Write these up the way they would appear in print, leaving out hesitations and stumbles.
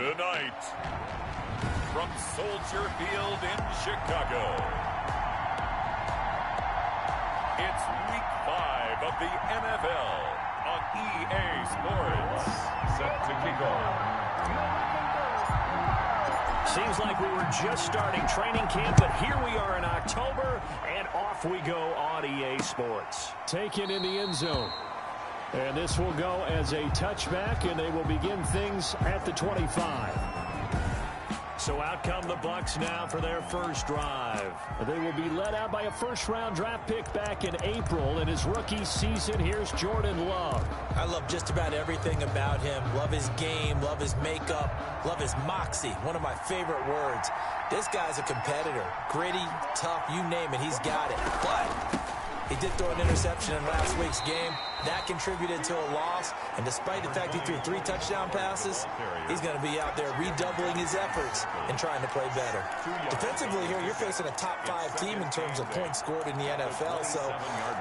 Tonight, from Soldier Field in Chicago, it's Week 5 of the NFL on EA Sports. Set to kick off. Seems like we were just starting training camp, but here we are in October, and off we go on EA Sports. Taken in the end zone. And this will go as a touchback, and they will begin things at the 25. So out come the Bucs now for their first drive. They will be led out by a first-round draft pick back in April in his rookie season. Here's Jordan Love. I love just about everything about him. Love his game, love his makeup, love his moxie. One of my favorite words. This guy's a competitor. Gritty, tough, you name it, he's got it. But he did throw an interception in last week's game. That contributed to a loss. And despite the fact he threw 3 touchdown passes, he's going to be out there redoubling his efforts and trying to play better. Defensively here, you're facing a top 5 team in terms of points scored in the NFL. So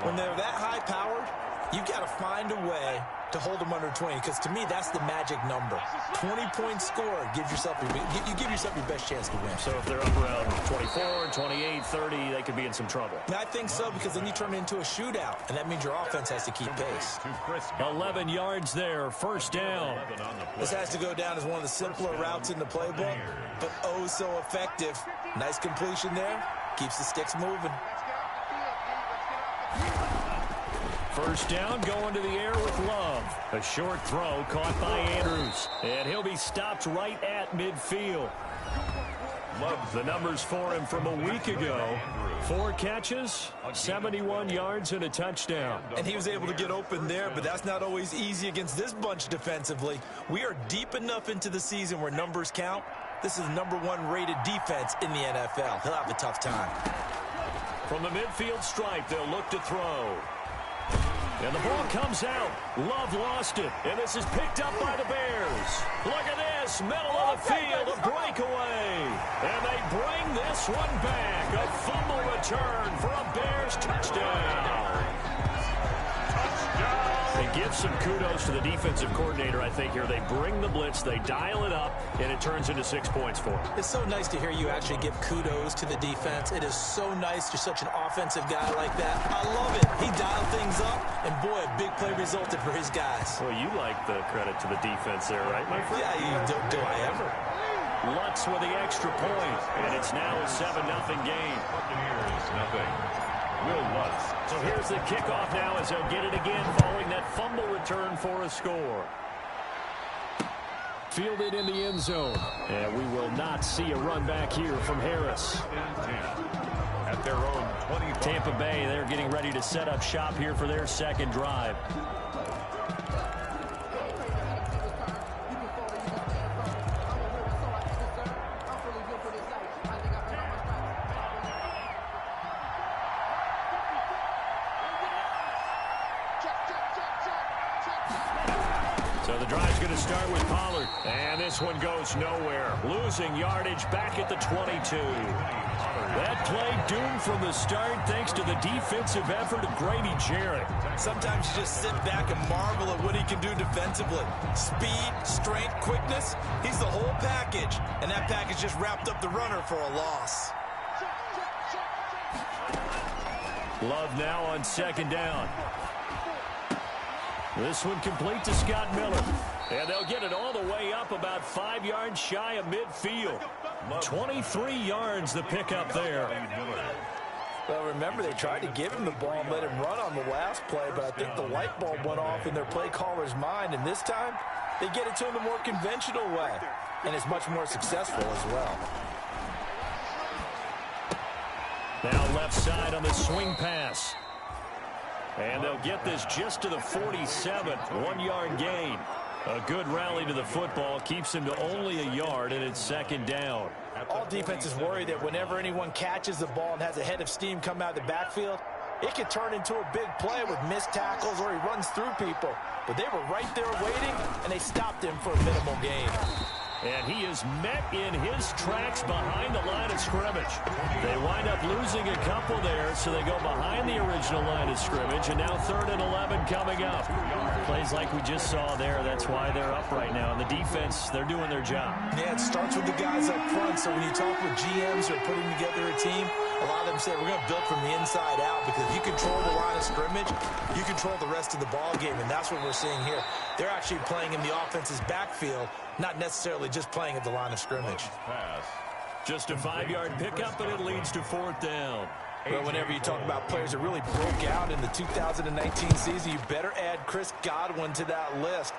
when they're that high-powered, you've got to find a way to hold them under 20, because to me, that's the magic number. 20 points scored, you give yourself your best chance to win. So if they're up around 24, 28, 30, they could be in some trouble. I think so, because then you turn it into a shootout, and that means your offense has to keep pace. 11 yards there, first down. This has to go down as one of the simpler routes in the playbook, but oh so effective. Nice completion there, keeps the sticks moving. First down, going to the air with Love. A short throw caught by Andrews. And he'll be stopped right at midfield. Love the numbers for him from a week ago. 4 catches, 71 yards, and a touchdown. And he was able to get open there, but that's not always easy against this bunch defensively. We are deep enough into the season where numbers count. This is the #1 rated defense in the NFL. He'll have a tough time. From the midfield stripe, they'll look to throw. And the ball comes out. Love lost it. And this is picked up by the Bears. Look at this. Middle of the field. A breakaway. And they bring this one back. A fumble return for a Bears touchdown. They give some kudos to the defensive coordinator, I think, here. They bring the blitz, they dial it up, and it turns into 6 points for them. It's so nice to hear you actually give kudos to the defense. It is so nice. You're such an offensive guy like that. I love it. He dialed things up, and boy, a big play resulted for his guys. Well, you like the credit to the defense there, right, my friend? Yeah, do I ever? Lutz with the extra point, and it's now a 7-0 game. Will Lutz. So here's the kickoff now as they'll get it again following that fumble return for a score. Fielded in the end zone. And we will not see a run back here from Harris. At their own 20. Tampa Bay, they're getting ready to set up shop here for their second drive. So the drive's going to start with Pollard. And this one goes nowhere. Losing yardage back at the 22. That play doomed from the start thanks to the defensive effort of Grady Jarrett. Sometimes you just sit back and marvel at what he can do defensively. Speed, strength, quickness. He's the whole package. And that package just wrapped up the runner for a loss. Love now on second down. This one complete to Scott Miller. And they'll get it all the way up about 5 yards shy of midfield. 23 yards the pickup there. Well, remember, they tried to give him the ball and let him run on the last play, but I think the light bulb went off in their play caller's mind, and this time they get it to him the more conventional way, and it's much more successful as well. Now left side on the swing pass. And they'll get this just to the 47. 1 yard gain. A good rally to the football. Keeps him to only a yard, and it's second down. All defenses worry that whenever anyone catches the ball and has a head of steam come out of the backfield, it could turn into a big play with missed tackles or he runs through people. But they were right there waiting, and they stopped him for a minimal gain. And he is met in his tracks behind the line of scrimmage. They wind up losing a couple there, so they go behind the original line of scrimmage, and now 3rd and 11 coming up. Plays like we just saw there, that's why they're up right now. And the defense, they're doing their job. Yeah, it starts with the guys up front. So when you talk with GMs who are putting together a team, a lot of them say we're going to build from the inside out, because if you control the line of scrimmage, you control the rest of the ball game, and that's what we're seeing here. They're actually playing in the offense's backfield, not necessarily just playing at the line of scrimmage. Just a 5-yard pickup, and it leads to 4th down. Well, whenever you talk about players that really broke out in the 2019 season, you better add Chris Godwin to that list.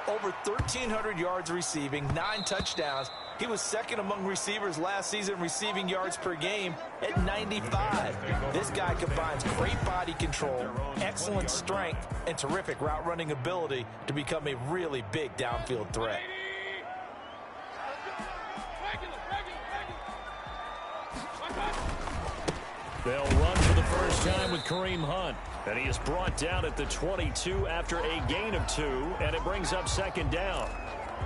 Over 1,300 yards receiving, 9 touchdowns. He was second among receivers last season receiving yards per game at 95. This guy combines great body control, excellent strength, and terrific route running ability to become a really big downfield threat. They'll run for the first time with Kareem Hunt. And he is brought down at the 22 after a gain of 2, and it brings up 2nd down.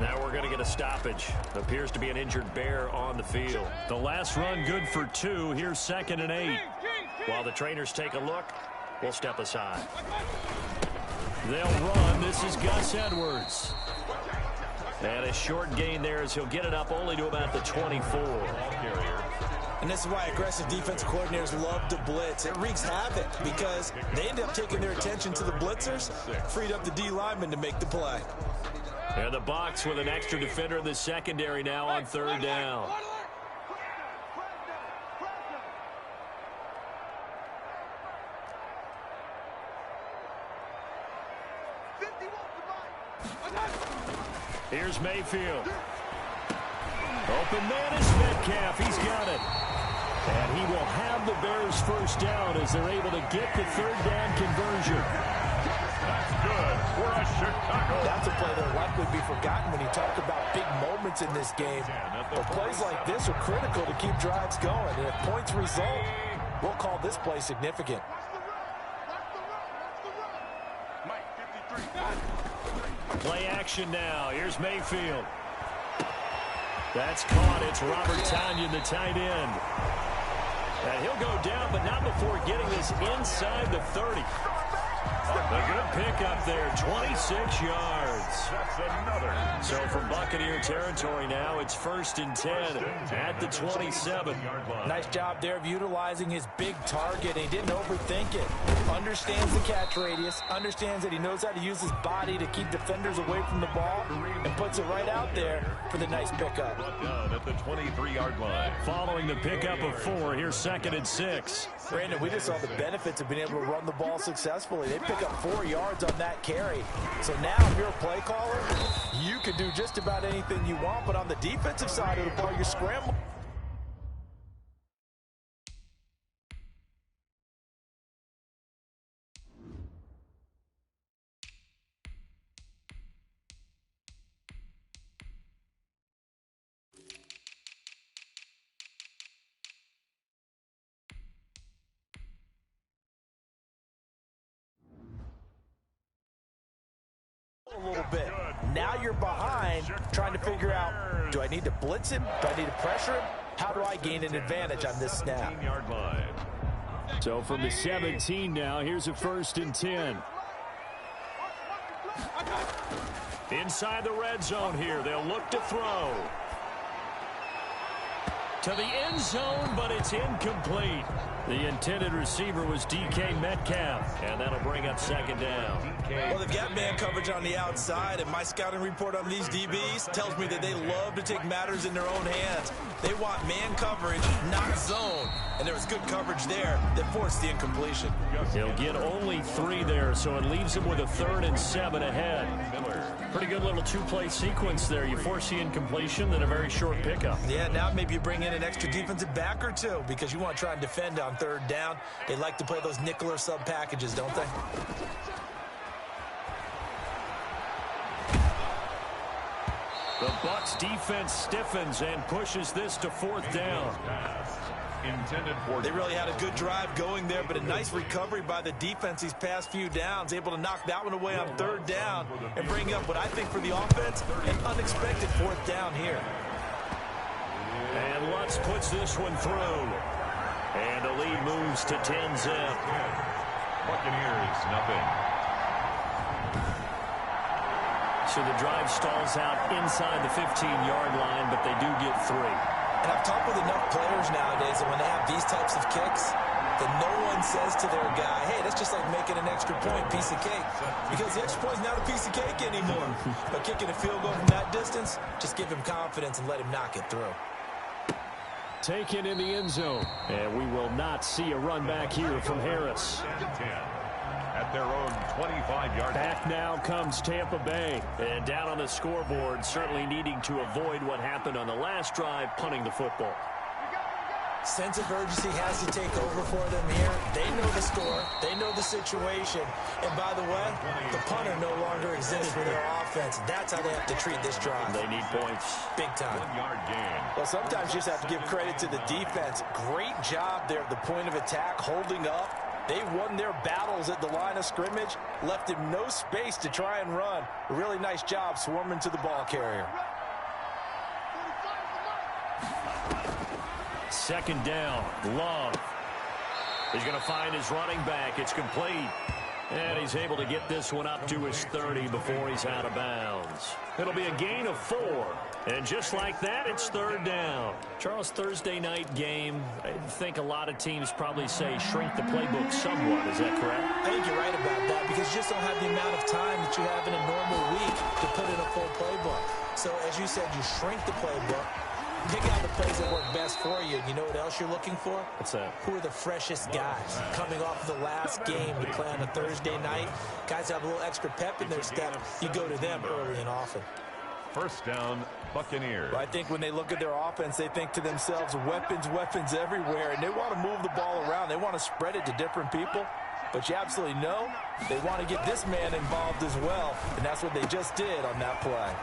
Now we're going to get a stoppage. Appears to be an injured Bear on the field. The last run good for 2. Here's 2nd and 8. While the trainers take a look, we'll step aside. They'll run. This is Gus Edwards. And a short gain there as he'll get it up only to about the 24. And this is why aggressive defensive coordinators love to blitz. It wreaks havoc because they end up taking their attention to the blitzers, freed up the D lineman to make the play. And the box with an extra defender in the secondary now on 3rd down. Here's Mayfield. Open man is Metcalf. He's got it. And he will have the Bears first down as they're able to get the 3rd down conversion. That's good for a Chicago. That's a play that will likely be forgotten when you talk about big moments in this game. But plays like this are critical to keep drives going. And if points result, we'll call this play significant. Play action now. Here's Mayfield. That's caught. It's Robert Tonyan, the tight end. And he'll go down, but not before getting this inside the 30. A good pickup there, 26 yards. That's another. So from Buccaneer territory now, it's 1st and 10 at the 27. Nice job there of utilizing his big target. He didn't overthink it. Understands the catch radius, understands that he knows how to use his body to keep defenders away from the ball, and puts it right out there for the nice pickup. Down at the 23-yard line. Following the pickup of 4, here's 2nd and 6. Brandon, we just saw the benefits of being able to run the ball successfully. They pick up 4 yards on that carry. So now if you're a play caller, you can do just about anything you want, but on the defensive side of the ball, you're scrambling. A little bit. Now you're behind, trying to figure out, do I need to blitz him? Do I need to pressure him? How do I gain an advantage on this snap? So from the 17 now, here's a 1st and 10. Inside the red zone here, they'll look to throw. To the end zone, but it's incomplete. The intended receiver was DK Metcalf, and that'll bring up 2nd down. Well, they've got man coverage on the outside, and my scouting report on these DBs tells me that they love to take matters in their own hands. They want man coverage, not zone, and there was good coverage there that forced the incompletion. He'll get only 3 there, so it leaves him with a 3rd and 7 ahead. Pretty good little 2-play sequence there. You force the incompletion, then a very short pickup. Yeah, now maybe you bring in an extra defensive back or 2 because you want to try and defend on 3rd down. They like to play those nickel or sub packages, don't they? The Bucs defense stiffens and pushes this to 4th down. They really had a good drive going there, but a nice recovery by the defense these past few downs, able to knock that one away on 3rd down and bring up what I think for the offense, an unexpected 4th down here. And Lutz puts this one through. And the lead moves to 10-zip. Buccaneers, nothing. So the drive stalls out inside the 15-yard line, but they do get 3. And I've talked with enough players nowadays that when they have these types of kicks, that no one says to their guy, hey, that's just like making an extra point, piece of cake. Because the extra point's not a piece of cake anymore. But kicking a field goal from that distance, just give him confidence and let him knock it through. Taken in the end zone. And we will not see a run back here from Harris. 10 at their own 25-yard. Back now comes Tampa Bay. And down on the scoreboard, certainly needing to avoid what happened on the last drive, punting the football. Sense of urgency has to take over for them here. They know the score. They know the situation. And by the way, the punter no longer exists for their offense. That's how they have to treat this drive. They need points. Big time. 1-yard gain. Well, sometimes you just have to give credit to the defense. Great job there at the point of attack, holding up. They won their battles at the line of scrimmage, left him no space to try and run. A really nice job swarming to the ball carrier. Second down, Love. He's going to find his running back. It's complete. And he's able to get this one up to his 30 before he's out of bounds. It'll be a gain of 4. And just like that, it's third down. Charles, Thursday night game, I think a lot of teams probably say shrink the playbook somewhat. Is that correct? I think you're right about that because you just don't have the amount of time that you have in a normal week to put in a full playbook. So, as you said, you shrink the playbook. Pick out the plays that work best for you. You know what else you're looking for? What's that? Who are the freshest guys coming off of the last game to play on a Thursday night? Guys have a little extra pep in their step. You go to them early and often. First down, Buccaneers. I think when they look at their offense, they think to themselves, weapons, weapons everywhere, and they want to move the ball around. They want to spread it to different people. But you absolutely know they want to get this man involved as well, and that's what they just did on that play.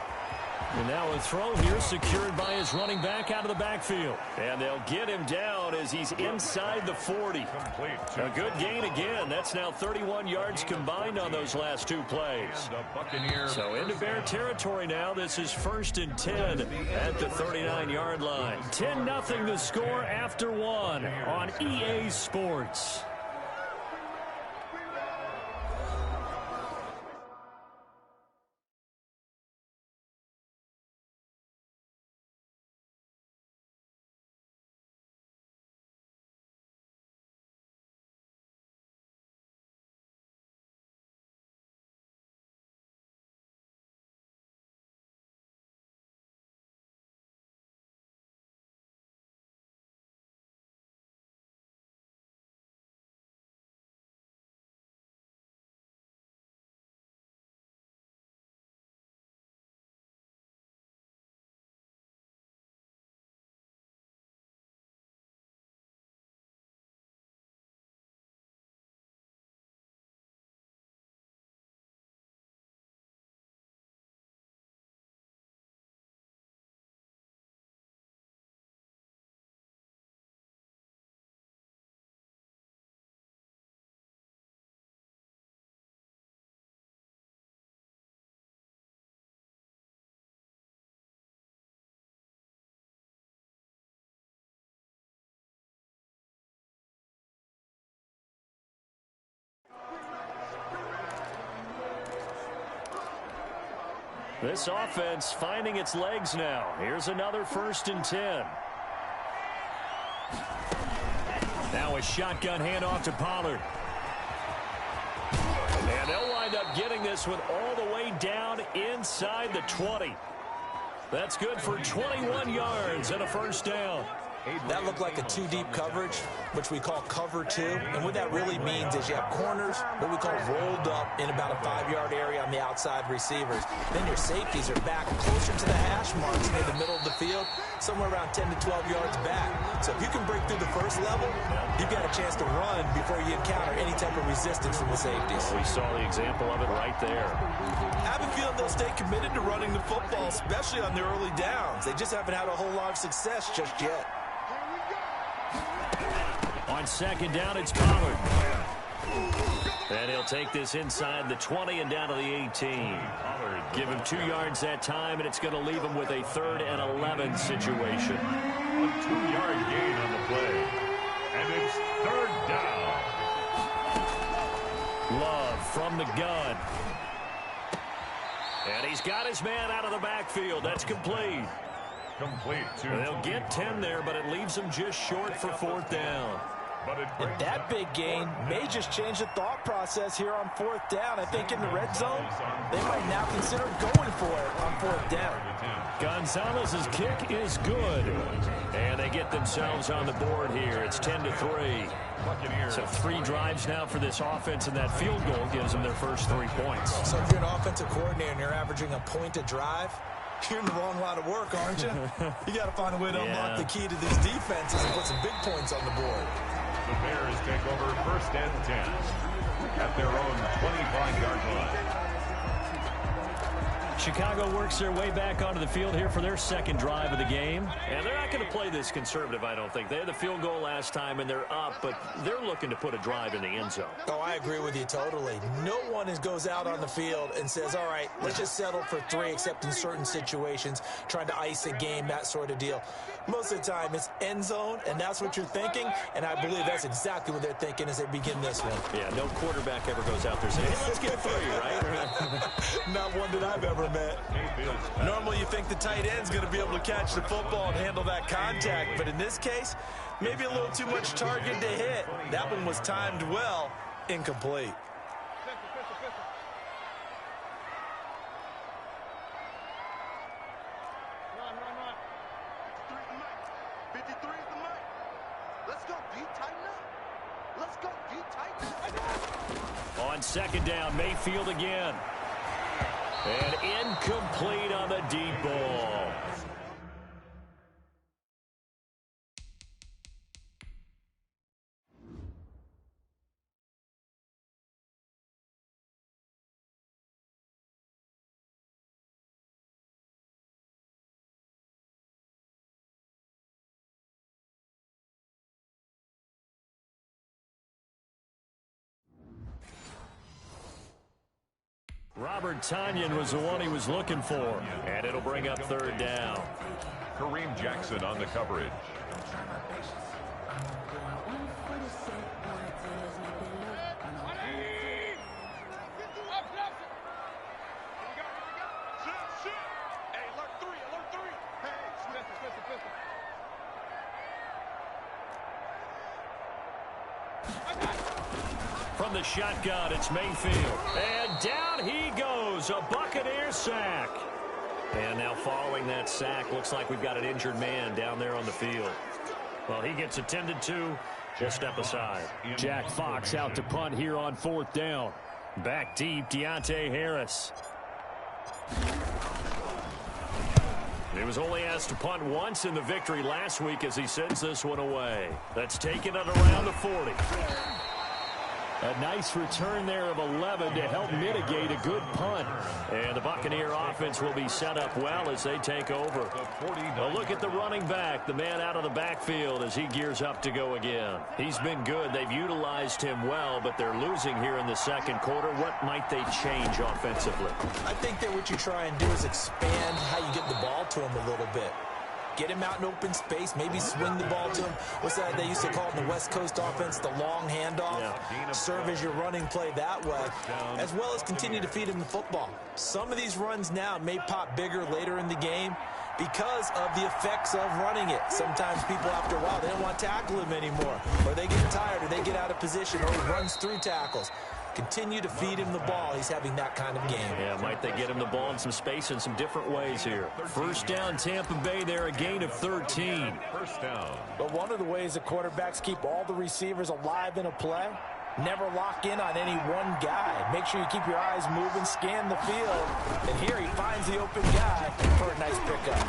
And now a throw here secured by his running back out of the backfield. And they'll get him down as he's inside the 40. Complete. A good gain again. That's now 31 yards combined on those last 2 plays. So into Bear territory now. This is 1st and 10 at the 39-yard line. 10-0 the score after 1 on EA Sports. This offense finding its legs now. Here's another 1st and 10. Now a shotgun handoff to Pollard. And they'll wind up getting this one all the way down inside the 20. That's good for 21 yards and a 1st down. That looked like a 2-deep coverage, which we call cover 2. And what that really means is you have corners, what we call rolled up in about a 5-yard area on the outside receivers. Then your safeties are back closer to the hash marks near the middle of the field, somewhere around 10 to 12 yards back. So if you can break through the first level, you've got a chance to run before you encounter any type of resistance from the safeties. We saw the example of it right there. I have a feeling they'll stay committed to running the football, especially on their early downs. They just haven't had a whole lot of success just yet. On 2nd down, it's Pollard. And he'll take this inside the 20 and down to the 18. Give him 2 yards that time, and it's going to leave him with a 3rd and 11 situation. A 2-yard gain on the play. And it's 3rd down. Love from the gun. And he's got his man out of the backfield. That's complete. Complete to They'll get 10 there, but it leaves them just short for 4th down. And that big gain may just change the thought process here on 4th down. I think in the red zone, they might now consider going for it on 4th down. Gonzalez's kick is good. And they get themselves on the board here. It's 10-3. So 3 drives now for this offense, and that field goal gives them their first 3 points. So if you're an offensive coordinator and you're averaging a point a drive, you're in the wrong line of work, aren't you? You got to find a way to unlock the key to these defenses and put some big points on the board. The Bears take over 1st and 10 at their own 25-yard line. Chicago works their way back onto the field here for their 2nd drive of the game. And they're not going to play this conservative, I don't think. They had the field goal last time, and they're up, but they're looking to put a drive in the end zone. Oh, I agree with you totally. No one goes out on the field and says, all right, let's just settle for 3, except in certain situations, trying to ice a game, that sort of deal. Most of the time, it's end zone, and that's what you're thinking, and I believe that's exactly what they're thinking as they begin this one. Yeah, no quarterback ever goes out there saying, hey, let's get 3, right? Not one that I've ever met. Normally, you think the tight end's going to be able to catch the football and handle that contact, but in this case, maybe a little too much target to hit. That one was timed well, incomplete. On 2nd down, Mayfield again. And incomplete on the deep ball. Robert Tonyan was the one he was looking for. And it'll bring up 3rd down. Kareem Jackson on the coverage. From the shotgun, it's Mayfield. And down he goes, a Buccaneer sack. And now following that sack, looks like we've got an injured man down there on the field. Well, he gets attended to. Just step aside. Jack Fox out to punt here on 4th down. Back deep, Deontay Harris. He was only asked to punt once in the victory last week as he sends this one away. That's taken it around the 40. A nice return there of 11 to help mitigate a good punt. And the Buccaneer offense will be set up well as they take over. A look at the running back, the man out of the backfield as he gears up to go again. He's been good. They've utilized him well, but they're losing here in the 2nd quarter. What might they change offensively? I think that what you try and do is expand how you get the ball to him a little bit. Get him out in open space, maybe swing the ball to him. What's that they used to call it in the West Coast offense, the long handoff? Yeah. Serve as your running play that way, as well as continue to feed him the football. Some of these runs now may pop bigger later in the game because of the effects of running it. Sometimes people, after a while, they don't want to tackle him anymore, or they get tired, or they get out of position, or he runs through tackles. Continue to feed him the ball. He's having that kind of game. Yeah, might they get him the ball in some space in some different ways here. 1st down, Tampa Bay there, a gain of 13. 1st down. But one of the ways the quarterbacks keep all the receivers alive in a play, never lock in on any one guy. Make sure you keep your eyes moving, scan the field. And here he finds the open guy for a nice pickup.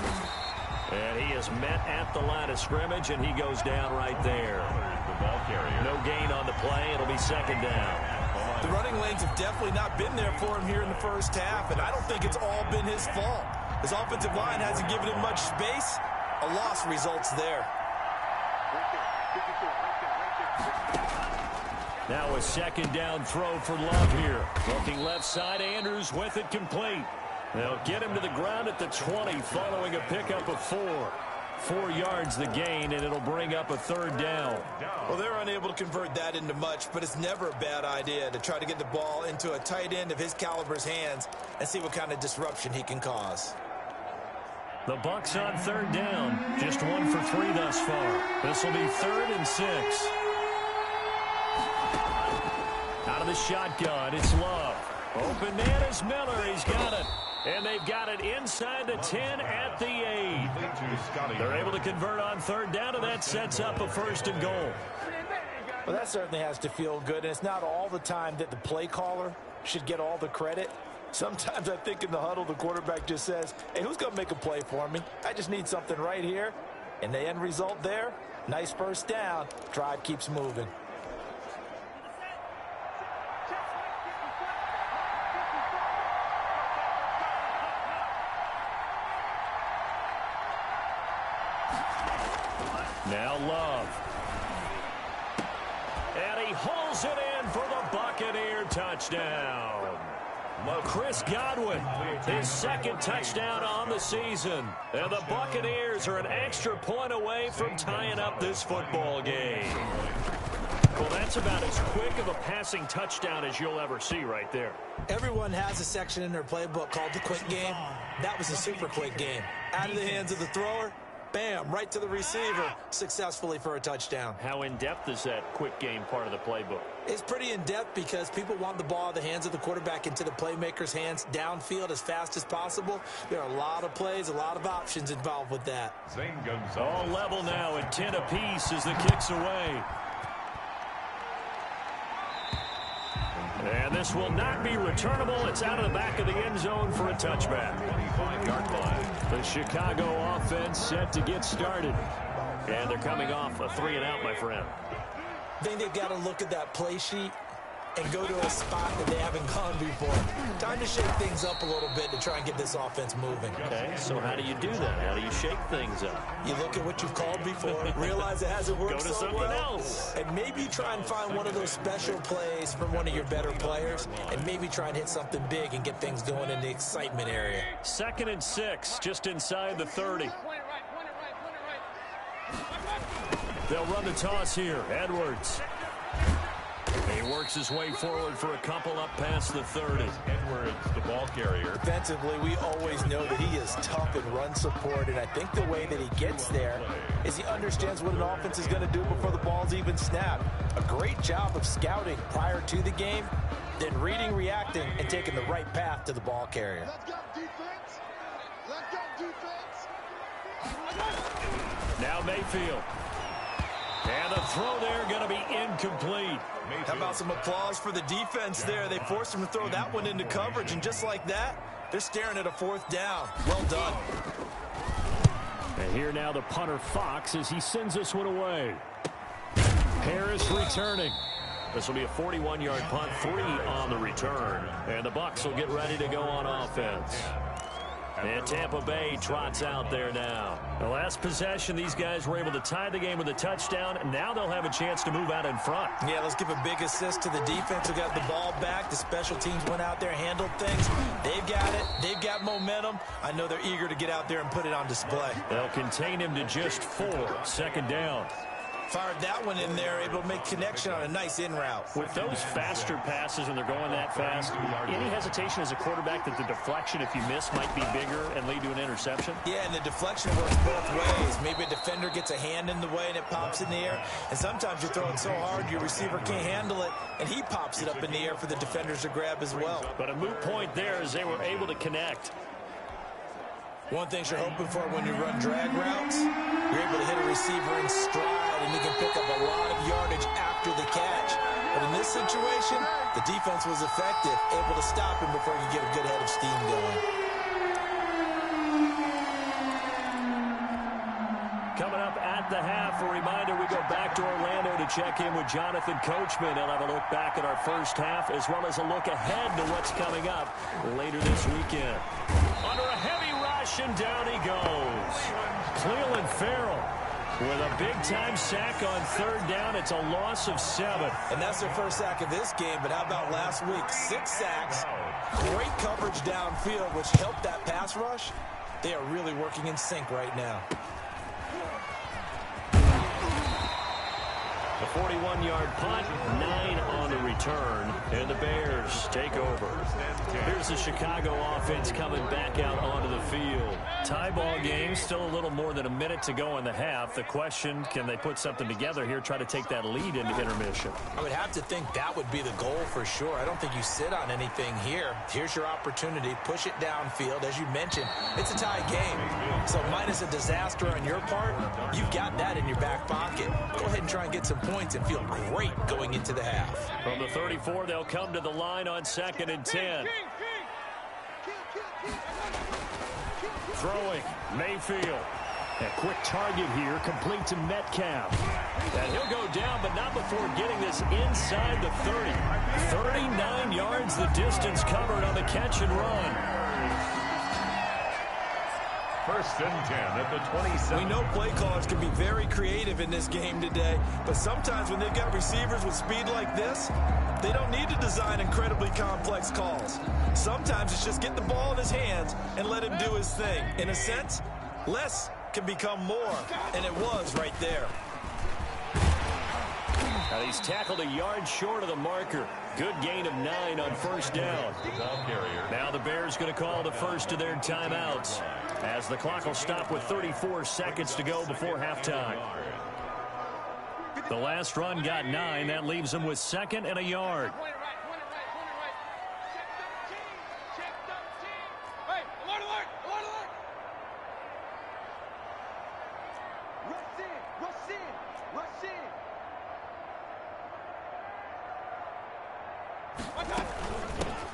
And he is met at the line of scrimmage, and he goes down right there. The ball carrier. No gain on the play. It'll be 2nd down. The running lanes have definitely not been there for him here in the 1st half, and I don't think it's all been his fault. His offensive line hasn't given him much space. A loss results there. Now a 2nd down throw for Love here. Looking left side, Andrews with it complete. They'll get him to the ground at the 20 following a pickup of 4. 4 yards the gain, and it'll bring up a 3rd down. Well, they're unable to convert that into much, but it's never a bad idea to try to get the ball into a tight end of his caliber's hands and see what kind of disruption he can cause. The Bucs on 3rd down. Just 1 for 3 thus far. This will be 3rd and 6. Out of the shotgun, it's Love. Open man is Miller. He's got it. And they've got it inside the 10 at the 8. They're able to convert on 3rd down, and that sets up a 1st and goal. Well, that certainly has to feel good, and it's not all the time that the play caller should get all the credit. Sometimes I think in the huddle, the quarterback just says, hey, who's going to make a play for me? I just need something right here. And the end result there, nice 1st down. Drive keeps moving. Now Love. And he holds it in for the Buccaneer touchdown. Chris Godwin, his 2nd touchdown on the season. And the Buccaneers are an extra point away from tying up this football game. Well, that's about as quick of a passing touchdown as you'll ever see right there. Everyone has a section in their playbook called the quick game. That was a super quick game. Out of the hands of the thrower, bam, right to the receiver, successfully for a touchdown. How in-depth is that quick game part of the playbook? It's pretty in-depth because people want the ball out of the hands of the quarterback into the playmaker's hands downfield as fast as possible. There are a lot of plays, a lot of options involved with that. All level now at 10 apiece as the kick's away. And this will not be returnable. It's out of the back of the end zone for a touchback. The Chicago offense set to get started. And they're coming off a 3-and-out, my friend. I think they've got to look at that play sheet and go to a spot that they haven't gone before. Time to shake things up a little bit to try and get this offense moving. Okay, so how do you do that? How do you shake things up? You look at what you've called before, realize it hasn't worked Go to so something well, else. and maybe try and find one of those special plays from one of your better players, and maybe try and hit something big and get things going in the excitement area. 2nd and 6, just inside the 30. They'll run the toss here. Edwards. He works his way forward for a couple up past the 30. Edwards, the ball carrier. Defensively, we always know that he is tough in run support, and I think the way that he gets there is he understands what an offense is going to do before the ball's even snapped. A great job of scouting prior to the game, then reading, reacting, and taking the right path to the ball carrier. Let's go defense. Let's go defense. Now Mayfield. And the throw there going to be incomplete. How about some applause for the defense there? They forced him to throw that one into coverage, and just like that, they're staring at a 4th down. Well done. And here now the punter Fox as he sends this one away. Harris returning. This will be a 41-yard punt, 3 on the return. And the Bucs will get ready to go on offense. And Tampa Bay trots out there now. The last possession, these guys were able to tie the game with a touchdown. Now they'll have a chance to move out in front. Yeah, let's give a big assist to the defense who got the ball back. The special teams went out there, handled things. They've got it. They've got momentum. I know they're eager to get out there and put it on display. They'll contain him to just 4. 2nd down. Fired that one in there, able to make connection on a nice in route. With those faster passes and they're going that fast, any hesitation as a quarterback that the deflection, if you miss, might be bigger and lead to an interception? Yeah, and the deflection works both ways. Maybe a defender gets a hand in the way and it pops in the air. And sometimes you're throwing so hard your receiver can't handle it, and he pops it up in the air for the defenders to grab as well. But a moot point there as they were able to connect. One thing you're hoping for when you run drag routes, you're able to hit a receiver in stride, and he can pick up a lot of yardage after the catch. But in this situation, the defense was effective, able to stop him before he could get a good head of steam going. Coming up at the half, a reminder, we go back to Orlando to check in with Jonathan Coachman. He'll have a look back at our first half as well as a look ahead to what's coming up later this weekend. Under a heavy rush, and down he goes. Cleveland Farrell with a big-time sack on 3rd down. It's a loss of 7. And that's their first sack of this game, but how about last week? 6 sacks, great coverage downfield, which helped that pass rush. They are really working in sync right now. A 41-yard punt, 9 on the return, and the Bears take over. Here's the Chicago offense coming back out onto the field. Tie ball game, still a little more than a minute to go in the half. The question, can they put something together here, try to take that lead into intermission? I would have to think that would be the goal for sure. I don't think you sit on anything here. Here's your opportunity. Push it downfield. As you mentioned, it's a tie game. So minus a disaster on your part, you've got that in your back pocket. Go ahead and try and get some points and feel great going into the half. From the 34, they'll come to the line on 2nd and 10. Throwing, Mayfield. A quick target here, complete to Metcalf. And he'll go down, but not before getting this inside the 30. 39 yards the distance covered on the catch and run. 1st and 10 at the 27. We know play callers can be very creative in this game today, but sometimes when they've got receivers with speed like this, they don't need to design incredibly complex calls. Sometimes it's just get the ball in his hands and let him do his thing. In a sense, less can become more, and it was right there. And he's tackled a yard short of the marker. Good gain of 9 on 1st down. Now the Bears going to call the first of their timeouts, as the clock will stop with 34 seconds to go before halftime. The last run got 9. That leaves them with 2nd and a yard.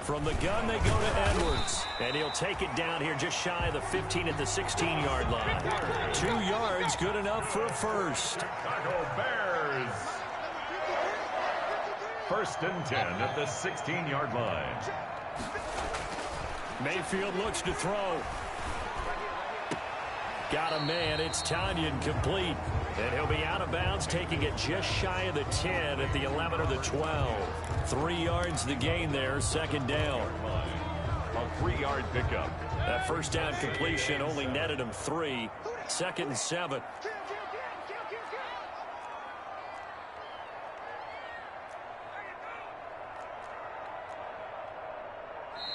From the gun, they go to Edwards. And he'll take it down here just shy of the 15 at the 16-yard line. 2 yards, good enough for a first. Chicago Bears. 1st and 10 at the 16-yard line. Mayfield looks to throw. Got a man. It's Tanyan complete. And he'll be out of bounds, taking it just shy of the 10 at the 11 or the 12. 3 yards the gain there, 2nd down. A 3-yard pickup. That 1st down completion only netted him 3. 2nd and 7.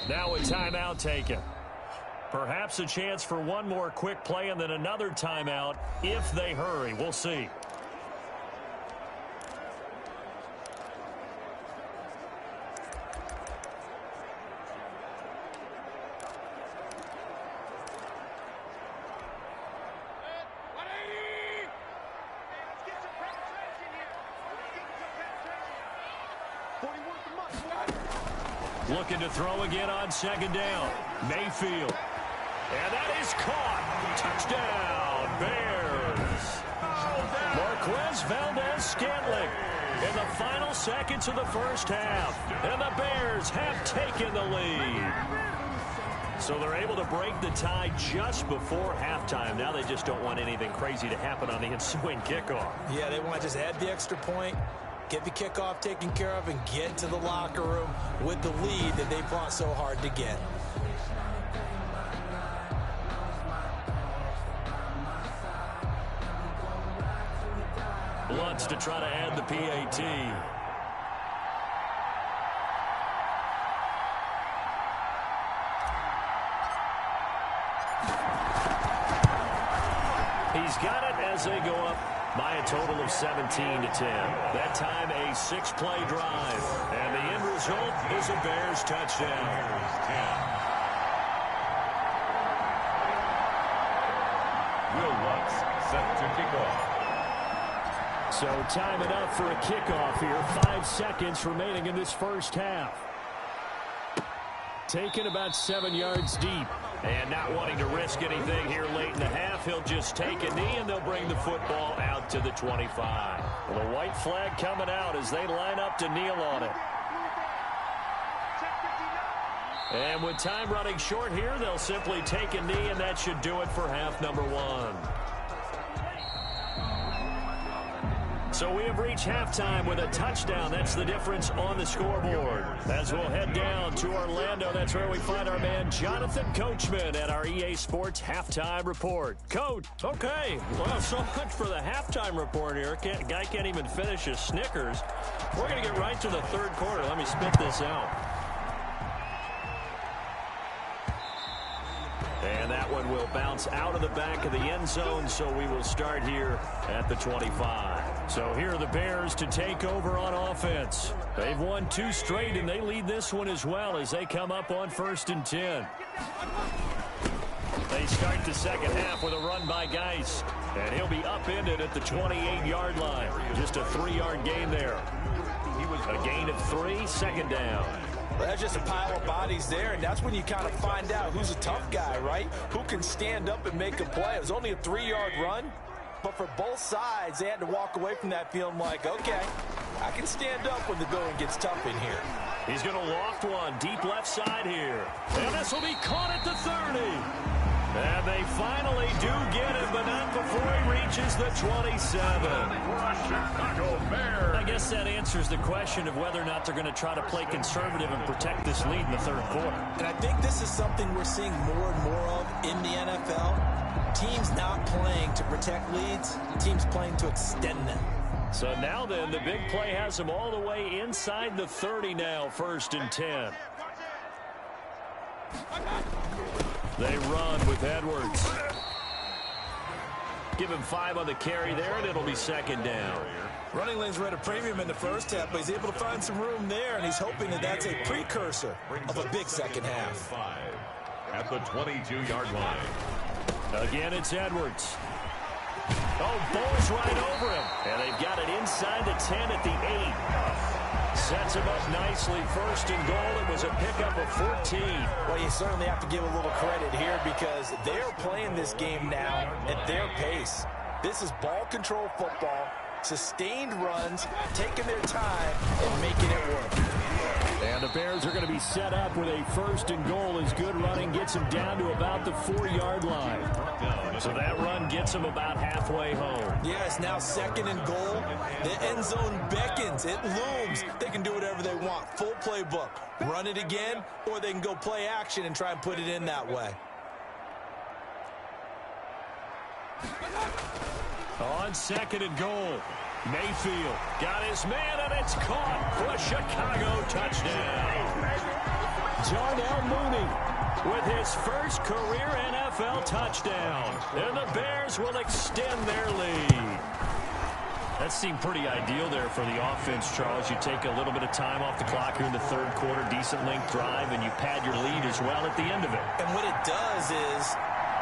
Now a timeout taken. Perhaps a chance for one more quick play and then another timeout if they hurry. We'll see. Looking to throw again on 2nd down. Mayfield. And that is caught. Touchdown, Bears. Marquez Valdez-Scantling in the final seconds of the 1st half. And the Bears have taken the lead. So they're able to break the tie just before halftime. Now they just don't want anything crazy to happen on the ensuing kickoff. Yeah, they want to just add the extra point, get the kickoff taken care of, and get to the locker room with the lead that they fought so hard to get. Lutz to try to add the PAT. He's got it as they go up by a total of 17-10. That time a 6-play drive. And the end result is a Bears touchdown. Will Lutz set to kick off. So time enough for a kickoff here. 5 seconds remaining in this 1st half. Taken about 7 yards deep. And not wanting to risk anything here late in the half, he'll just take a knee and they'll bring the football out to the 25. Well, the white flag coming out as they line up to kneel on it. And with time running short here, they'll simply take a knee, and that should do it for half number 1. So we have reached halftime with a touchdown. That's the difference on the scoreboard. As we'll head down to Orlando, that's where we find our man Jonathan Coachman at our EA Sports Halftime Report. Coach. Okay, well, so much for the halftime report here. Guy can't even finish his Snickers. We're going to get right to the third quarter. Let me spit this out. And that one will bounce out of the back of the end zone, so we will start here at the 25. So here are the Bears to take over on offense. They've won 2 straight, and they lead this one as well as they come up on 1st and 10. They start the second half with a run by Geis, and he'll be upended at the 28-yard line. Just a 3-yard gain there. A gain of 3, second down. Well, that's just a pile of bodies there, and that's when you kind of find out who's a tough guy, right? Who can stand up and make a play. It was only a 3-yard run, but for both sides, they had to walk away from that feeling like, okay, I can stand up when the going gets tough in here. He's going to loft one deep left side here. And this will be caught at the 30. And they finally do get him, but not before he reaches the 27. I guess that answers the question of whether or not they're going to try to play conservative and protect this lead in the third quarter. And I think this is something we're seeing more and more of in the NFL. Teams not playing to protect leads, teams playing to extend them. So now then, the big play has them all the way inside the 30 now, 1st and 10. They run with Edwards. Give him 5 on the carry there, and it'll be second down. Running lanes were at a premium in the first half, but he's able to find some room there, and he's hoping that that's a precursor of a big second half. At the 22-yard line. Again, it's Edwards. Oh, bowls right over him. And they've got it inside the 10 at the 8. Sets him up nicely. 1st and goal. It was a pickup of 14. Well, you certainly have to give a little credit here because they're playing this game now at their pace. This is ball control football, sustained runs, taking their time and making it work. And the Bears are going to be set up with a 1st and goal as good running gets them down to about the 4-yard line. So that run gets them about halfway home. Yeah, it's now 2nd and goal. The end zone beckons. It looms. They can do whatever they want. Full playbook. Run it again, or they can go play action and try and put it in that way. On 2nd and goal. Mayfield got his man, and it's caught for a Chicago touchdown. Darnell Mooney with his first career NFL touchdown. And the Bears will extend their lead. That seemed pretty ideal there for the offense, Charles. You take a little bit of time off the clock here in the third quarter, decent length drive, and you pad your lead as well at the end of it. And what it does is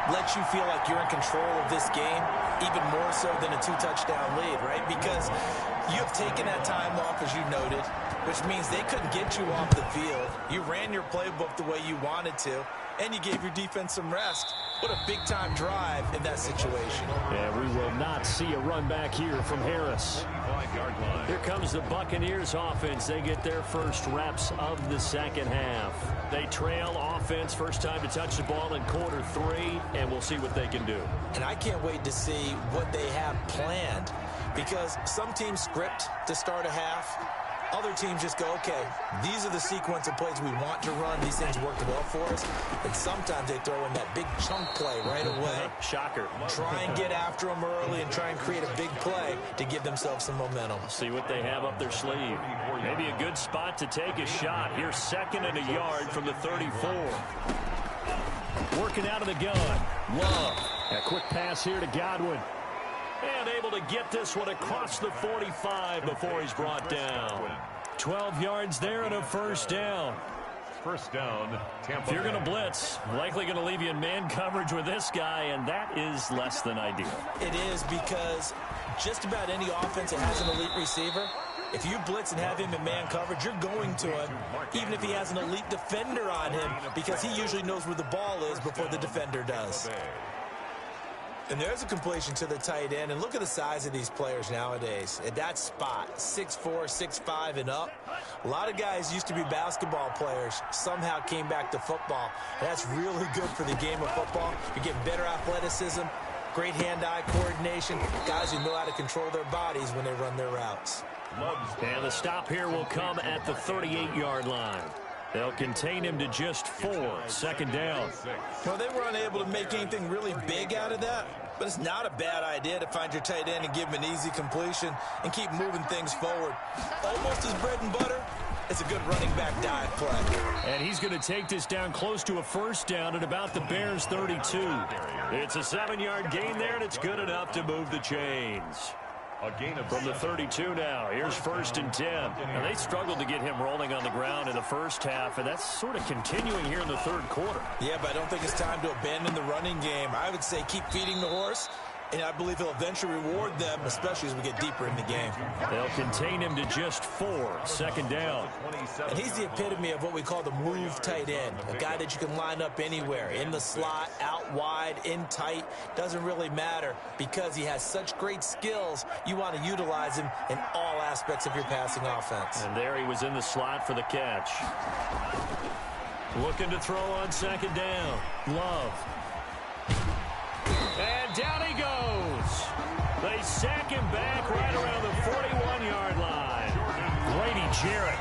let you feel like you're in control of this game, even more so than a 2-touchdown lead, right? Because you have taken that time off, as you noted, which means they couldn't get you off the field. You ran your playbook the way you wanted to, and you gave your defense some rest. What a big-time drive in that situation. Yeah, we will not see a run back here from Harris. Here comes the Buccaneers offense. They get their first reps of the second half. They trail offense, first time to touch the ball in quarter 3, and we'll see what they can do. And I can't wait to see what they have planned, because some teams script to start a half. Other teams just go, okay, these are the sequence of plays we want to run. These things worked well for us. And sometimes they throw in that big chunk play right away. Shocker. Try and get after them early and try and create a big play to give themselves some momentum. See what they have up their sleeve. Maybe a good spot to take a shot. Here's 2nd and a yard from the 34. Working out of the gun. Love. A quick pass here to Godwin. And able to get this one across the 45 before he's brought down. 12 yards there and a first down. First down, Tampa If you're Bay. going to blitz, likely going to leave you in man coverage with this guy, and that is less than ideal. It is, because just about any offense that has an elite receiver, if you blitz and have him in man coverage, you're going to him, even if he has an elite defender on him, because he usually knows where the ball is before the defender does. And there's a completion to the tight end. And look at the size of these players nowadays. At that spot, 6'4", 6'5", and up. A lot of guys used to be basketball players, somehow came back to football. And that's really good for the game of football. You're getting better athleticism, great hand-eye coordination, guys who know how to control their bodies when they run their routes. And the stop here will come at the 38-yard line. They'll contain him to just 4, second down. Well, they were unable to make anything really big out of that, but it's not a bad idea to find your tight end and give him an easy completion and keep moving things forward. Almost his bread and butter. It's a good running back dive play. And he's going to take this down close to a first down at about the Bears' 32. It's a 7-yard gain there, and it's good enough to move the chains. From the 32 now, here's 1st and 10. Now, they struggled to get him rolling on the ground in the first half, and that's sort of continuing here in the third quarter. Yeah, but I don't think it's time to abandon the running game. I would say keep feeding the horse, and I believe he'll eventually reward them, especially as we get deeper in the game. They'll contain him to just 4, second down. And he's the epitome of what we call the move tight end, a guy that you can line up anywhere, in the slot, out wide, in tight, doesn't really matter because he has such great skills. You want to utilize him in all aspects of your passing offense. And there he was in the slot for the catch. Looking to throw on second down. Love. And down he goes. They sack him back right around the 41-yard line. Grady Jarrett.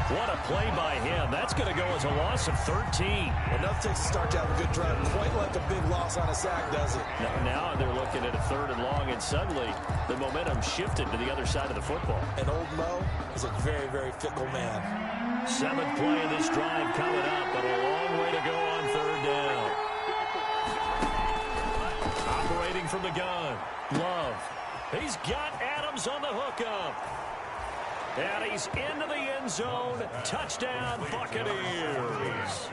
What a play by him. That's going to go as a loss of 13. Enough takes to start to have a good drive. Quite like a big loss on a sack, does it? Now they're looking at a 3rd and long, and suddenly the momentum shifted to the other side of the football. And old Mo is a very, very fickle man. 7th play of this drive coming up, but a long way to go on 3rd down. Operating from the gun. Love. He's got Adams on the hookup. And he's into the end zone. Touchdown, Buccaneers.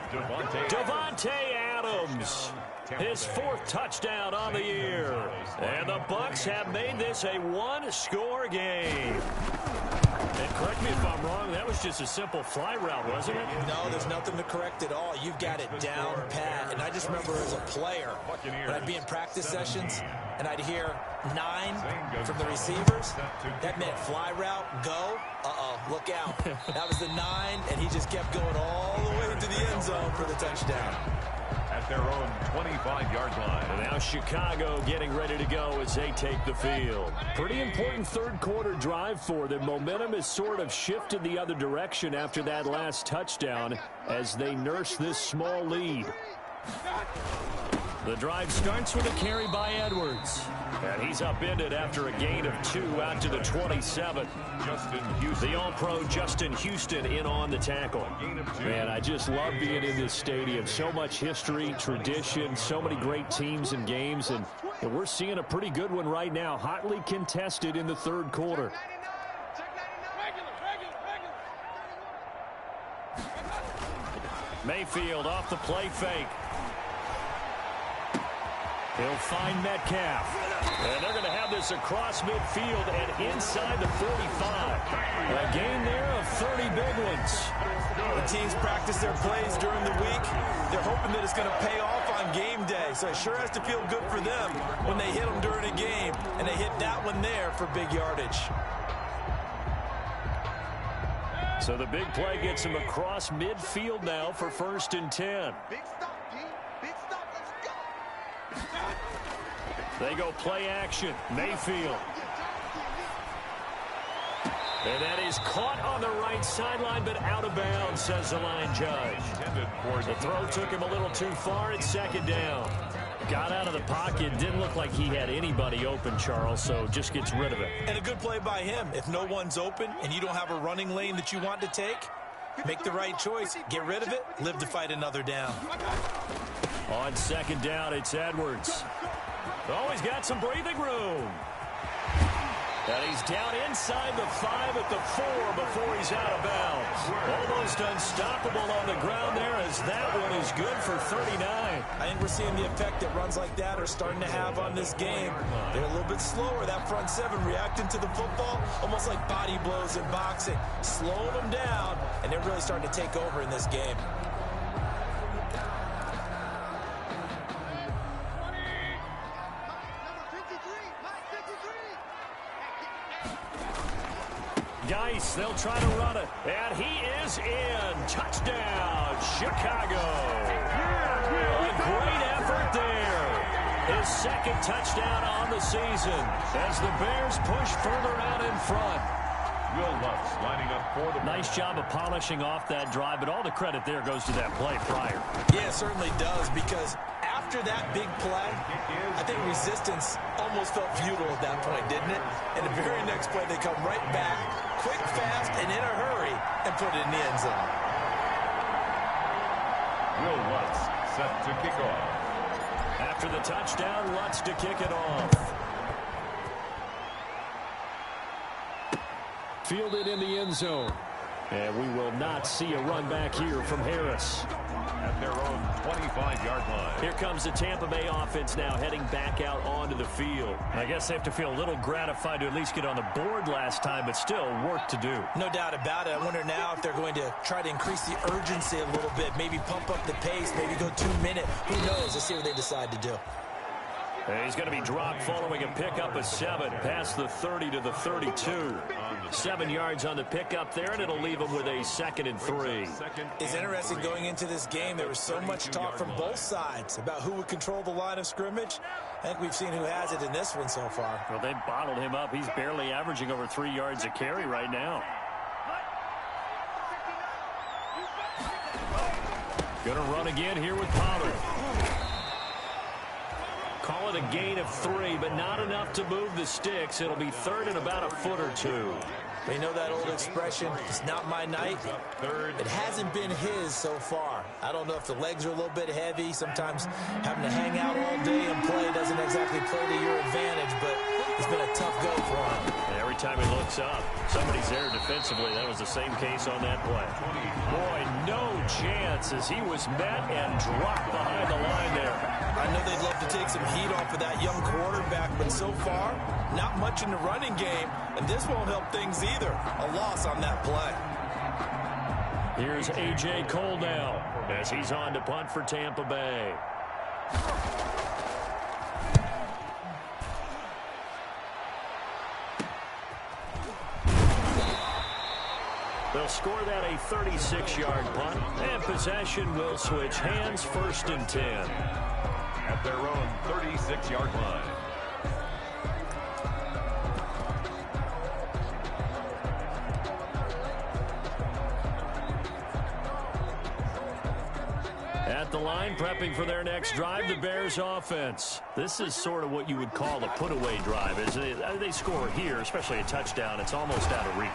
Devontae Adams. His 4th touchdown on the year. And the Bucs have made this a 1-score game. And correct me if I'm wrong, that was just a simple fly route, wasn't it? No, there's nothing to correct at all. You've got it down pat. And I just remember as a player, when I'd be in practice sessions, and I'd hear 9 from the receivers, that meant fly route, go, look out. That was the 9, and he just kept going all the way into the end zone for the touchdown. At their own 25-yard line. And now Chicago getting ready to go as they take the field. Pretty important third quarter drive for them. Momentum has sort of shifted the other direction after that last touchdown as they nurse this small lead. The drive starts with a carry by Edwards. And he's upended after a gain of 2 out to the 27. The All-Pro Justin Houston in on the tackle. Man, I just love being in this stadium. So much history, tradition, so many great teams and games. And we're seeing a pretty good one right now, hotly contested in the third quarter. Mayfield off the play fake. He'll find Metcalf. And they're going to have this across midfield and inside the 45. A gain there of 30 big ones. The teams practice their plays during the week. They're hoping that it's going to pay off on game day. So it sure has to feel good for them when they hit them during a game. And they hit that one there for big yardage. So the big play gets him across midfield now for 1st and 10. They go play action. Mayfield. And that is caught on the right sideline, but out of bounds, says the line judge. The throw took him a little too far. It's 2nd down. Got out of the pocket. Didn't look like he had anybody open, Charles, so just gets rid of it. And a good play by him. If no one's open and you don't have a running lane that you want to take, make the right choice. Get rid of it. Live to fight another down. On 2nd down, it's Edwards. Oh, he's got some breathing room. And he's down inside the 5 at the 4 before he's out of bounds. Almost unstoppable on the ground there as that one is good for 39. I think we're seeing the effect that runs like that are starting to have on this game. They're a little bit slower, that front 7 reacting to the football, almost like body blows in boxing, slowing them down, and they're really starting to take over in this game. Geis, they'll try to run it. And he is in. Touchdown, Chicago. A great effort there. his second touchdown on the season as the Bears push further out in front. Will Lutz lining up for the... Nice job of polishing off that drive, but all the credit there goes to that play prior. Yeah, it certainly does, because after that big play, I think resistance almost felt futile at that point, didn't it? And the very next play, they come right back, quick, fast, and in a hurry, and put it in the end zone. Will Lutz set to kick off. After the touchdown, Lutz to kick it off. Fielded in the end zone. And we will not see a run back here from Harris. At their own 25-yard line. Here comes the Tampa Bay offense now heading back out onto the field. I guess they have to feel a little gratified to at least get on the board last time, but still work to do. No doubt about it. I wonder now if they're going to try to increase the urgency a little bit, maybe pump up the pace, maybe go 2 minute. Who knows? Let's see what they decide to do. And he's going to be dropped following a pickup of 7 past the 30 to the 32. 7 yards on the pickup there, and it'll leave him with a 2nd and 3. It's interesting going into this game. There was so much talk from both sides about who would control the line of scrimmage. I think we've seen who has it in this one so far. Well, they bottled him up. He's barely averaging over 3 yards a carry right now. Going to run again here with Pollard. Call it a gain of 3, but not enough to move the sticks. It'll be 3rd and about a foot or 2. They know that old expression, it's not my night. It hasn't been his so far. I don't know if the legs are a little bit heavy. Sometimes having to hang out all day and play doesn't exactly play to your advantage, but it's been a tough go for him. Every time he looks up, somebody's there defensively. That was the same case on that play. Boy, no chance as he was met and dropped behind the line there. I know they'd love to take some heat off of that young quarterback, but so far, not much in the running game, and this won't help things either. A loss on that play. Here's A.J. Cole now as he's on to punt for Tampa Bay. They'll score that a 36-yard punt, and possession will switch hands, 1st and 10. At their own 36-yard line. At the line, prepping for their next drive, the Bears offense. This is sort of what you would call a put-away drive. As they score here, especially a touchdown, it's almost out of reach.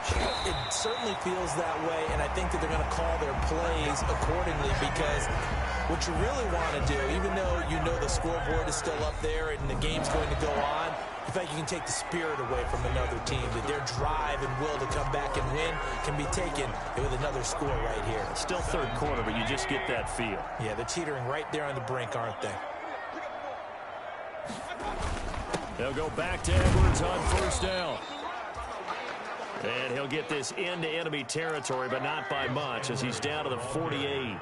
It certainly feels that way, and I think that they're going to call their plays accordingly, because what you really want to do, even though you know the scoreboard is still up there and the game's going to go on, in fact, you can take the spirit away from another team, that their drive and will to come back and win can be taken with another score right here. Still 3rd quarter, but you just get that feel. Yeah, they're teetering right there on the brink, aren't they? They'll go back to Edwards on 1st down. And he'll get this into enemy territory, but not by much, as he's down to the 48.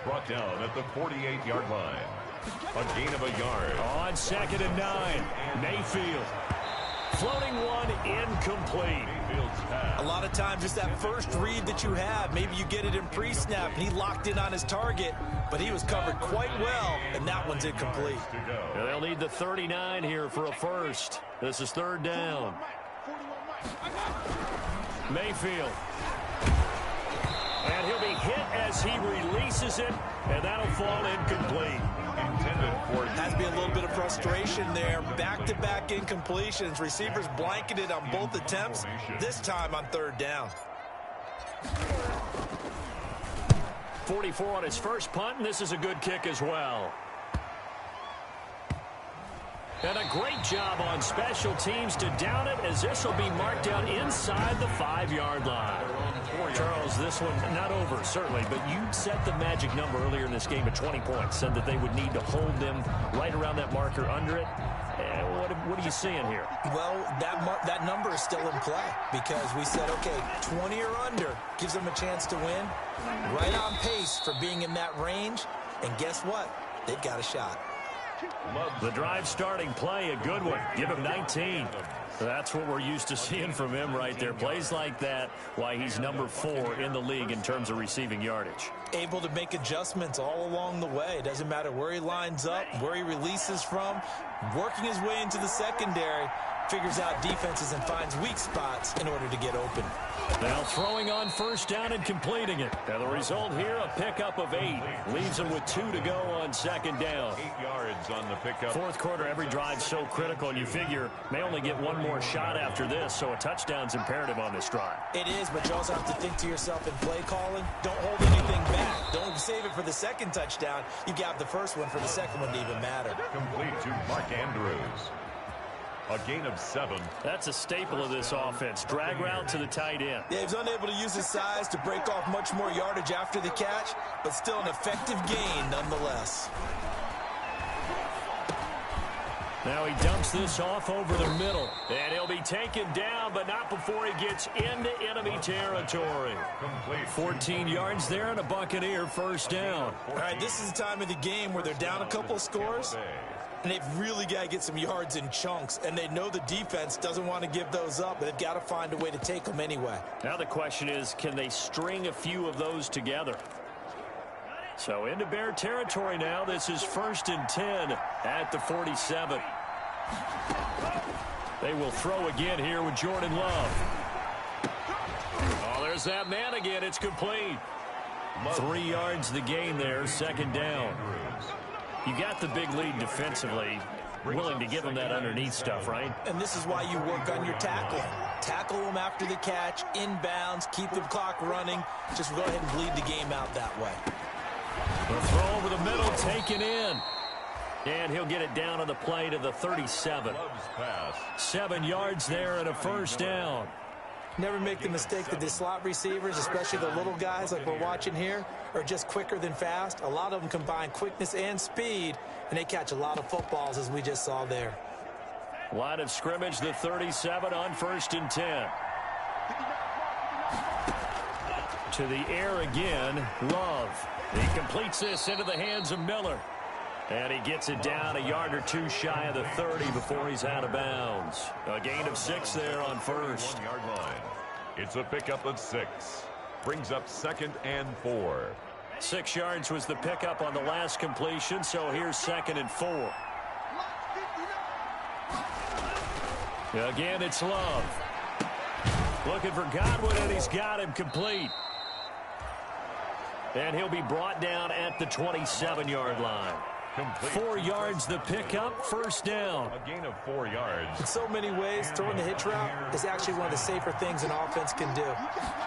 Brought down at the 48-yard line. A gain of a yard. On 2nd and 9. Mayfield. Floating one, incomplete. A lot of times it's that first read that you have. Maybe you get it in pre-snap, and he locked in on his target, but he was covered quite well, and that one's incomplete. And they'll need the 39 here for a 1st. This is 3rd down. Mayfield. And he'll be hit as he releases it, and that'll fall incomplete. Has to be a little bit of frustration there. Back-to-back incompletions. Receivers blanketed on both attempts, this time on 3rd down. 44 on his first punt, and this is a good kick as well. And a great job on special teams to down it, as this will be marked down inside the 5-yard line. Charles, this one not over, certainly, but you set the magic number earlier in this game at 20 points, said that they would need to hold them right around that marker under it. What are you seeing here? Well, that number is still in play, because we said, okay, 20 or under gives them a chance to win. Right on pace for being in that range, and guess what? They've got a shot. The drive starting play, a good one. Give him 19. That's what we're used to seeing from him right there. Plays like that, why he's number 4 in the league in terms of receiving yardage. Able to make adjustments all along the way. Doesn't matter where he lines up, where he releases from, working his way into the secondary, figures out defenses and finds weak spots in order to get open. Now throwing on first down and completing it. Now the result here, a pickup of 8. Leaves him with 2 to go on second down. 8 yards on the pickup. Fourth quarter, every drive so critical, and you figure may only get one more shot after this, so a touchdown's imperative on this drive. It is, but you also have to think to yourself in play calling, don't hold anything back. Don't save it for the second touchdown. You got the first one for the second one to even matter. Complete to Mark Andrews. A gain of 7. That's a staple of this offense. Drag route to the tight end. Yeah, he was unable to use his size to break off much more yardage after the catch, but still an effective gain nonetheless. Now he dumps this off over the middle, and he'll be taken down, but not before he gets into enemy territory. Complete. 14 yards there and a Buccaneer first down. All right, this is the time of the game where they're down a couple of scores, and they've really got to get some yards in chunks, and they know the defense doesn't want to give those up, but they've got to find a way to take them anyway. Now the question is, can they string a few of those together? So into Bear territory now. This is 1st and 10 at the 47. They will throw again here with Jordan Love. Oh, there's that man again. It's complete. 3 yards the gain there, second down. You got the big lead defensively. Willing to give them that underneath stuff, right? And this is why you work on your tackling. Tackle them after the catch, inbounds, keep the clock running. Just go ahead and bleed the game out that way. The throw over the middle, taken in. And he'll get it down on the play to the 37. 7 yards there and a first down. Never make the mistake that the slot receivers, especially the little guys like we're watching here, are just quicker than fast. A lot of them combine quickness and speed, and they catch a lot of footballs, as we just saw there. Line of scrimmage, the 37 on 1st and 10. To the air again, Love. He completes this into the hands of Miller. And he gets it down a yard or 2 shy of the 30 before he's out of bounds. A gain of 6 there on first. 1 yard line. It's a pickup of 6. Brings up 2nd and 4. 6 yards was the pickup on the last completion, so here's 2nd and 4. Again, it's Love. Looking for Godwin, and he's got him complete. And he'll be brought down at the 27-yard line. Complete. 4 yards the pickup, first down. A gain of 4 yards. In so many ways, throwing the hitch route is actually one of the safer things an offense can do.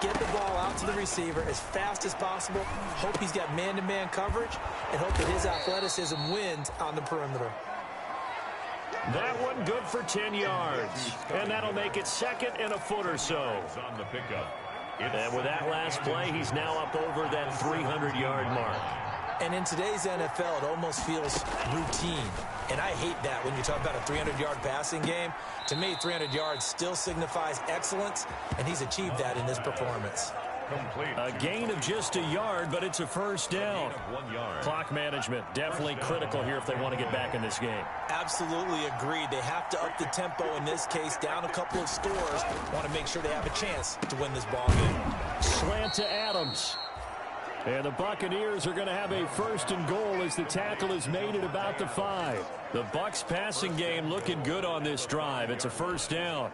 Get the ball out to the receiver as fast as possible, hope he's got man-to-man coverage, and hope that his athleticism wins on the perimeter. That one good for 10 yards. And that'll make it 2nd and a foot or so. On the pickup. And with that last play, he's now up over that 300-yard mark. And in today's NFL, it almost feels routine. And I hate that when you talk about a 300-yard passing game. To me, 300 yards still signifies excellence, and he's achieved that in this performance. Complete. A gain of just a yard, but it's a first down. 1 yard. Clock management definitely critical here if they want to get back in this game. Absolutely agreed. They have to up the tempo in this case, down a couple of scores. Want to make sure they have a chance to win this ball game. Slant to Adams. And the Buccaneers are going to have a 1st and goal as the tackle is made at about the 5. The Bucs passing game looking good on this drive. It's a first down.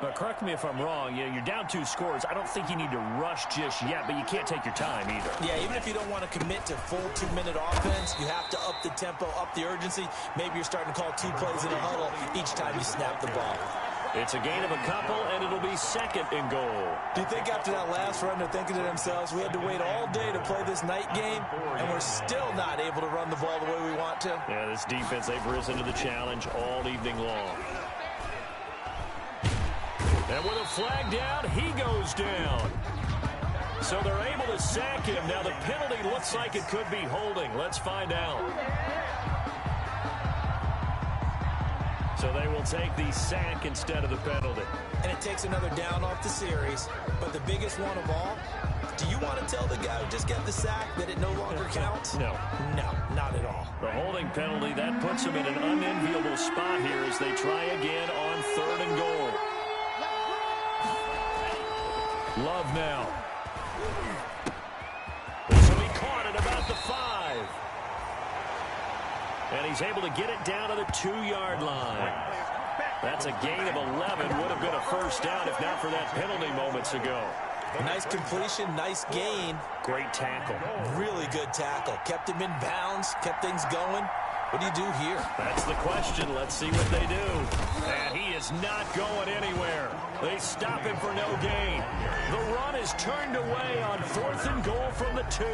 But correct me if I'm wrong, you're down 2 scores. I don't think you need to rush just yet, but you can't take your time either. Yeah, even if you don't want to commit to full 2-minute offense, you have to up the tempo, up the urgency. Maybe you're starting to call 2 plays in a huddle each time you snap the ball. It's a gain of a couple, and it'll be 2nd and goal. Do you think after that last run they're thinking to themselves, we had to wait all day to play this night game, and we're still not able to run the ball the way we want to? Yeah, this defense, they've risen to the challenge all evening long. And with a flag down, he goes down. So they're able to sack him. Now the penalty looks like it could be holding. Let's find out. So they will take the sack instead of the penalty. And it takes another down off the series. But the biggest one of all, do you want to tell the guy who just got the sack that it no longer counts? No. No, not at all. The holding penalty. That puts them in an unenviable spot here as they try again on 3rd and goal. Love now. So he caught it about the 5. And he's able to get it down to the 2-yard line. That's a gain of 11. Would have been a first down if not for that penalty moments ago. Nice completion, nice gain. Great tackle. Really good tackle. Kept him in bounds, kept things going. What do you do here? That's the question. Let's see what they do. And he is not going anywhere. They stop him for no gain. The run is turned away on 4th and goal from the 2.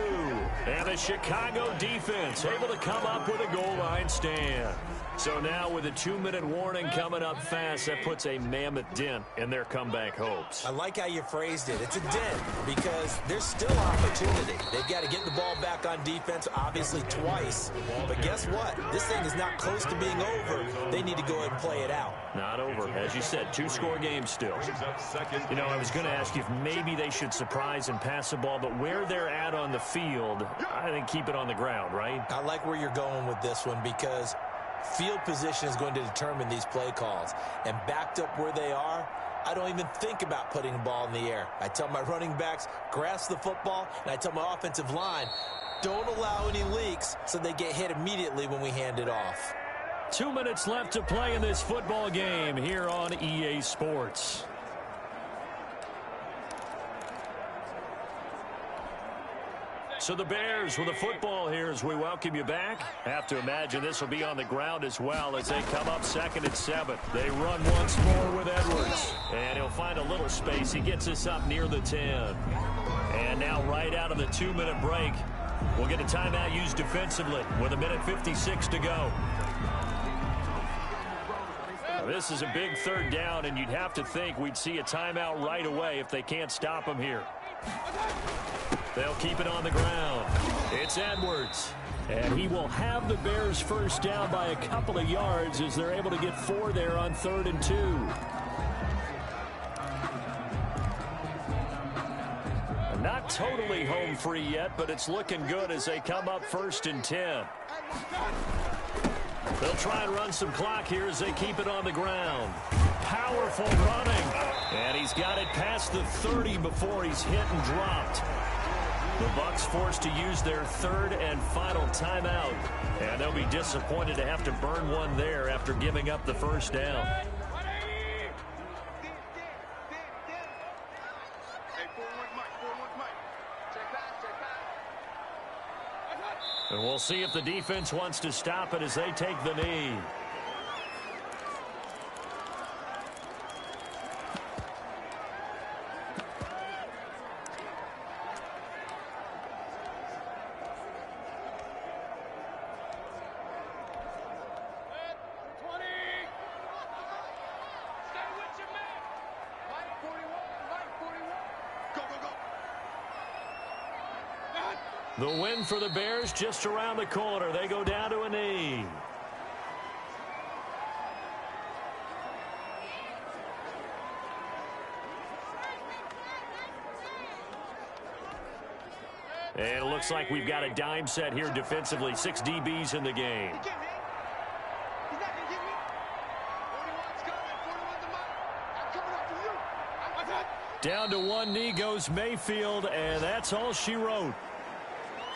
And the Chicago defense able to come up with a goal line stand. So now with a 2-minute warning coming up fast, that puts a mammoth dent in their comeback hopes. I like how you phrased it. It's a dent because there's still opportunity. They've got to get the ball back on defense, obviously twice. But guess what? This thing is not close to being over. They need to go ahead and play it out. Not over. As you said, 2-score game still. You know, I was going to ask you if maybe they should surprise and pass the ball, but where they're at on the field, I think keep it on the ground, right? I like where you're going with this one because field position is going to determine these play calls. And backed up where they are, I don't even think about putting the ball in the air. I tell my running backs, grasp the football, and I tell my offensive line, don't allow any leaks so they get hit immediately when we hand it off. 2 minutes left to play in this football game here on EA Sports. So the Bears with the football here as we welcome you back. Have to imagine this will be on the ground as well as they come up 2nd and 7. They run once more with Edwards. And he'll find a little space. He gets us up near the 10. And now right out of the 2-minute break, we'll get a timeout used defensively with 1:56 to go. This is a big 3rd down, and you'd have to think we'd see a timeout right away if they can't stop him here. They'll keep it on the ground. It's Edwards. And he will have the Bears first down by a couple of yards as they're able to get 4 there on 3rd and 2. Not totally home free yet, but it's looking good as they come up 1st and 10. They'll try and run some clock here as they keep it on the ground. Powerful running. And he's got it past the 30 before he's hit and dropped. The Bucs forced to use their 3rd and final timeout. And they'll be disappointed to have to burn one there after giving up the first down. And we'll see if the defense wants to stop it as they take the knee. The win for the Bears just around the corner. They go down to a knee. And it looks like we've got a dime set here defensively. 6 DBs in the game. Down to one knee goes Mayfield, and that's all she wrote.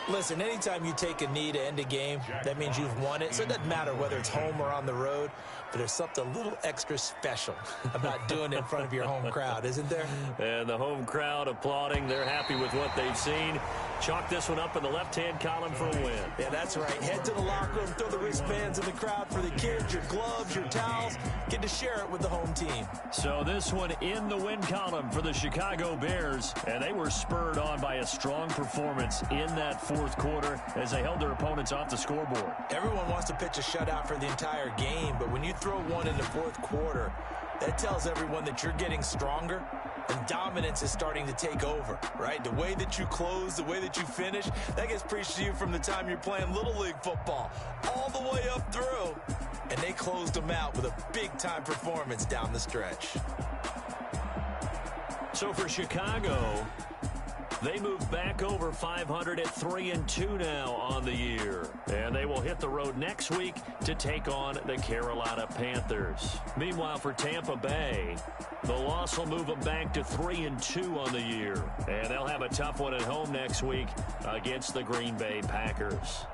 Listen, anytime you take a knee to end a game, that means you've won it. So it doesn't matter whether it's home or on the road, but there's something a little extra special about doing it in front of your home crowd, isn't there? And the home crowd applauding. They're happy with what they've seen. Chalk this one up in the left-hand column for a win. Yeah, that's right. Head to the locker room, throw the wristbands in the crowd for the kids, your gloves, your towels. Get to share it with the home team. So this one in the win column for the Chicago Bears. And they were spurred on by a strong performance in that fourth quarter as they held their opponents off the scoreboard. Everyone wants to pitch a shutout for the entire game, but when you throw one in the fourth quarter, that tells everyone that you're getting stronger and dominance is starting to take over, right? The way that you close, the way that you finish, that gets preached to you from the time you're playing Little League football all the way up through. And they closed them out with a big-time performance down the stretch. So for Chicago, They move back over 500 at 3-2 now on the year. And they will hit the road next week to take on the Carolina Panthers. Meanwhile, for Tampa Bay, the loss will move them back to 3-2 on the year. And they'll have a tough one at home next week against the Green Bay Packers.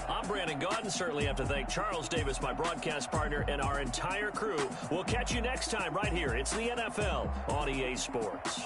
I'm Brandon Gaudin. Certainly have to thank Charles Davis, my broadcast partner, and our entire crew. We'll catch you next time right here. It's the NFL on EA Sports.